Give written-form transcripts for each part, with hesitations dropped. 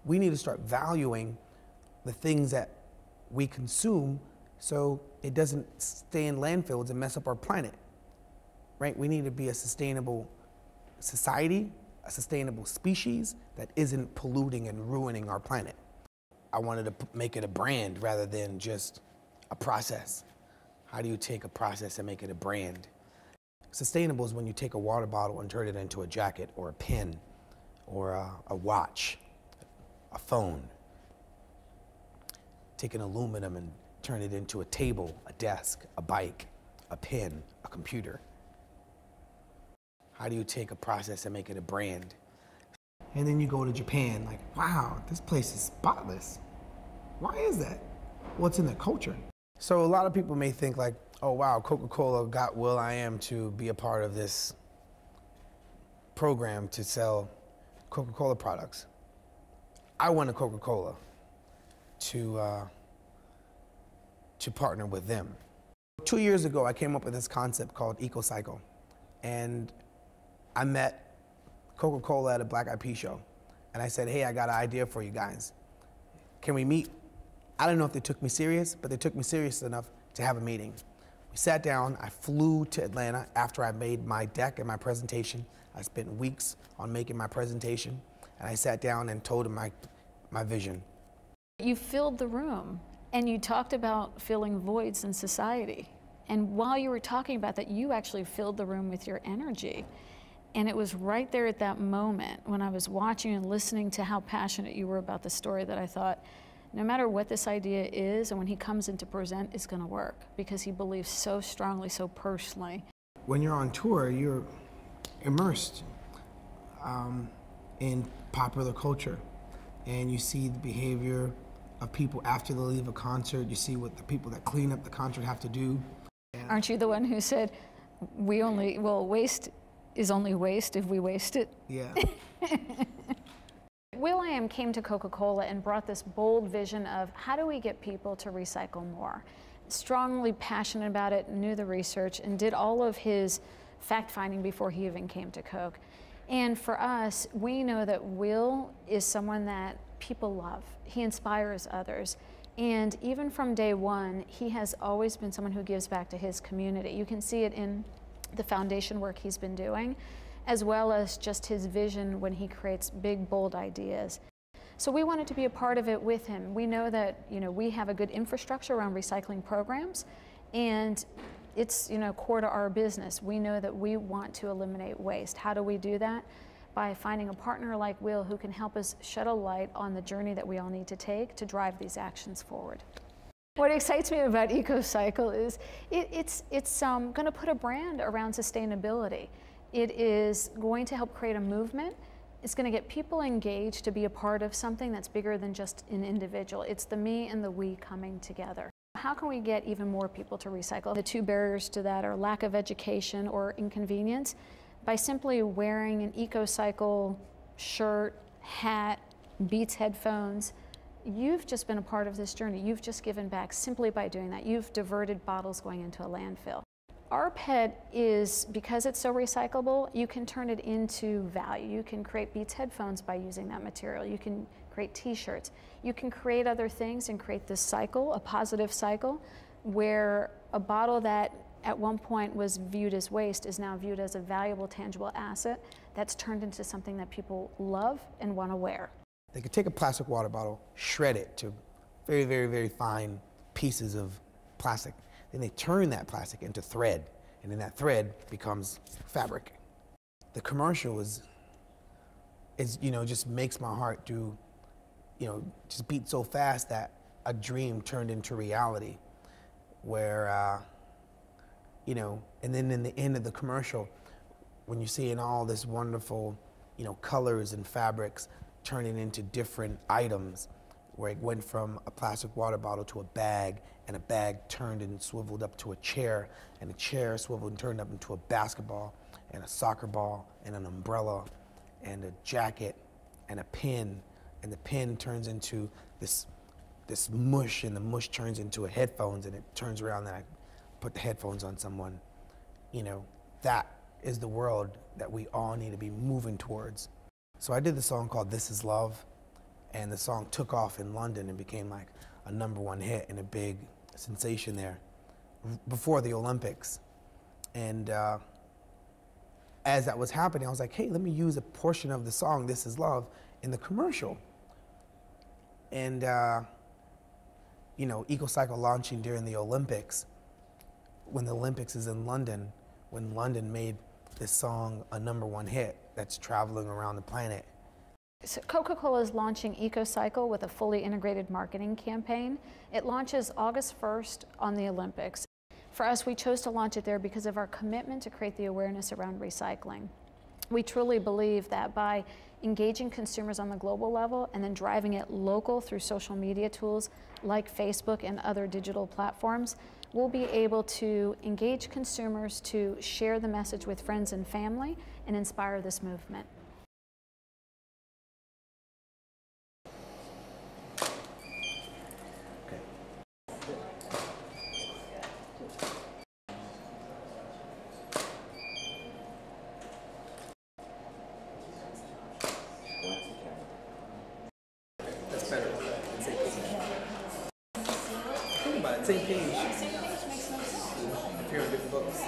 We need to start valuing the things that we consume so it doesn't stay in landfills and mess up our planet, right? We need to be a sustainable society, a sustainable species that isn't polluting and ruining our planet. I wanted to make it a brand rather than just a process. How do you take a process and make it a brand? Sustainable is when you take a water bottle and turn it into a jacket or a pen or a watch, a phone. Take an aluminum and turn it into a table, a desk, a bike, a pen, a computer. How do you take a process and make it a brand? And then you go to Japan, like, wow, this place is spotless. Why is that? Well, it's in the culture. So a lot of people may think like, oh wow, Coca-Cola got Will.i.am to be a part of this program to sell Coca-Cola products. I wanted Coca-Cola to partner with them. 2 years ago, I came up with this concept called EKOCYCLE, and I met Coca-Cola at a Black Eyed Peas show, and I said, hey, I got an idea for you guys. Can we meet? I don't know if they took me serious, but they took me serious enough to have a meeting. We sat down, I flew to Atlanta after I made my deck and my presentation. I spent weeks on making my presentation, and I sat down and told them my vision. You filled the room, and you talked about filling voids in society. And while you were talking about that, you actually filled the room with your energy. And it was right there at that moment when I was watching and listening to how passionate you were about the story that I thought, no matter what this idea is, and when he comes in to present, it's going to work, because he believes so strongly, so personally. When you're on tour, you're immersed in popular culture, and you see the behavior of people after they leave a concert. You see what the people that clean up the concert have to do. Aren't you the one who said, waste is only waste if we waste it? Yeah. Will.i.am came to Coca-Cola and brought this bold vision of how do we get people to recycle more? Strongly passionate about it, knew the research, and did all of his fact-finding before he even came to Coke. And for us, we know that Will is someone that people love. He inspires others. And even from day one, he has always been someone who gives back to his community. You can see it in the foundation work he's been doing, as well as just his vision when he creates big, bold ideas. So we wanted to be a part of it with him. We know that we have a good infrastructure around recycling programs, and it's core to our business. We know that we want to eliminate waste. How do we do that? By finding a partner like Will who can help us shed a light on the journey that we all need to take to drive these actions forward. What excites me about EKOCYCLE is it's going to put a brand around sustainability. It is going to help create a movement. It's going to get people engaged to be a part of something that's bigger than just an individual. It's the me and the we coming together. How can we get even more people to recycle? The two barriers to that are lack of education or inconvenience. By simply wearing an EKOCYCLE shirt, hat, Beats headphones, you've just been a part of this journey. You've just given back simply by doing that. You've diverted bottles going into a landfill. Our pet is, because it's so recyclable, you can turn it into value. You can create Beats headphones by using that material. You can create t-shirts. You can create other things and create this cycle, a positive cycle, where a bottle that at one point was viewed as waste is now viewed as a valuable, tangible asset that's turned into something that people love and want to wear. They could take a plastic water bottle, shred it to very, very, very fine pieces of plastic. Then they turn that plastic into thread, and then that thread becomes fabric. The commercial is just makes my heart do, just beat so fast that a dream turned into reality, where, and then in the end of the commercial, when you're seeing all this wonderful, colors and fabrics turning into different items, where it went from a plastic water bottle to a bag, and a bag turned and swiveled up to a chair, and a chair swiveled and turned up into a basketball, and a soccer ball, and an umbrella, and a jacket, and a pen, and the pen turns into this mush, and the mush turns into a headphones, and it turns around, and I put the headphones on someone. That is the world that we all need to be moving towards. So I did the song called This Is Love, And the song took off in London and became like a #1 hit and a big sensation there before the Olympics. And as that was happening, I was like, hey, let me use a portion of the song, This Is Love, in the commercial. And, you know, EKOCYCLE launching during the Olympics, when the Olympics is in London, when London made this song a #1 hit that's traveling around the planet. So Coca-Cola is launching EKOCYCLE with a fully integrated marketing campaign. It launches August 1st on the Olympics. For us, we chose to launch it there because of our commitment to create the awareness around recycling. We truly believe that by engaging consumers on the global level and then driving it local through social media tools like Facebook and other digital platforms, we'll be able to engage consumers to share the message with friends and family and inspire this movement. That's better. Think about it, same page. Same page makes no sense. If you're in different books.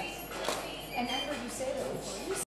And I heard you say that before.